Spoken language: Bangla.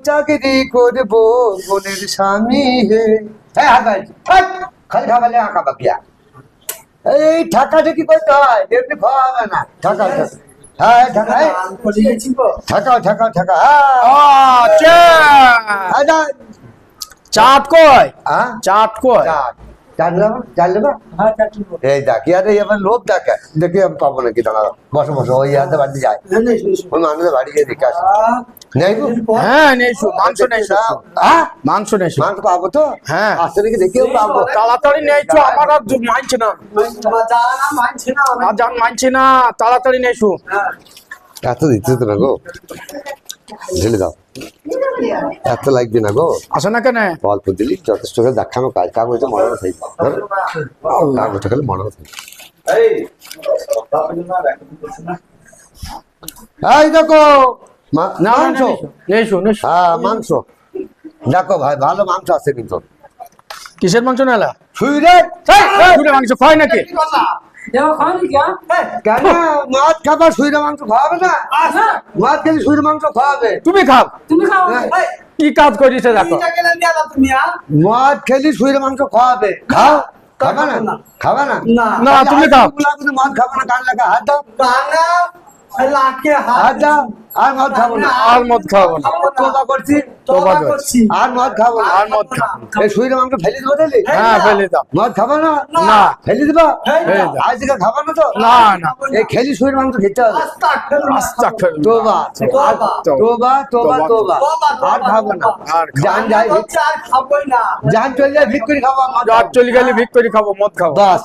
চাকরি করবো বোনের স্বামী হে। হ্যাঁ হাঁকাই খালি ঢাকালে আঁকা বাকিয়া এই ঢাকাটা কি করতে হয় এমনি খাওয়া হবে না ঢাকা হ্যাঁ ঢাকায় ঢাকাও ঢাকাও ঢাকা চাট কয় হ্যাঁ চাট কয় এই দেখি আরে এবার লোভ দেখে দেখি আমি পাবো নাকি দাঁড়া বসো বসো ওই হাতে বাড়ি যায় ওই মানুষের বাড়ি গিয়ে দেখে আসি নেই গো? হ্যাঁ নেইছো মাংস নেইছো হ্যাঁ মাংস নেইছো মাংস পাবো তো হ্যাঁ আসতে নাকি দেখেও পাবো তাড়াতাড়ি নেইছো আমার আর মানছে না আজান মানছে না তাড়াতাড়ি নেইছো এত দিতে তো না গো ঢেলে দাও এত লাগবে না গো আসে না কেন অল্প দিলি যথেষ্ট করে দেখানো কাজ কাগজে মনে থাকবে কাগজটা খেলে মনে থাকবে এই দেখো মাংস নেইছো নেইছো হ্যাঁ মাংস দেখো ভাই ভালো মাংস আছে কিন্তু কিসের মাংস নেলা শুইরে শুনে মাংস খায় নাকি কেন মাছ খাবার শুইরে মাংস খাওয়াবে না মাছ খেলে শুইরে মাংস খাওয়াবে তুমি খাও কি কাজ করিছে দেখো মাছ খেলে শুইরে মাংস খাওয়াবে খাও খাবে না খাবে না না তুমি খাও মাছ খাবে না কান লাগা হাত দাও হাত দাও আর মদ খাবো না আর মদ খাবো না তোবা করছি তোবা করছি আর মদ খাবো না আর মদ খাবো না। এই শুইরে মাংস ফেলে দেবো তাহলে হ্যাঁ ফেলে দাও মদ খাবো না না ফেলে দিবা ফেলে দাও। আজ থেকে খাবো না তো না না এই খেলি শুইরে মাংস খেতে হবে আস্তাগফিরুল্লাহ। তোবা তোবা তোবা তোবা আর খাবো না আর জান যাই জান চলে যায় ভিক করে খাবো রাত চলে গেলে ভিক করে খাবো মদ খাবো বাস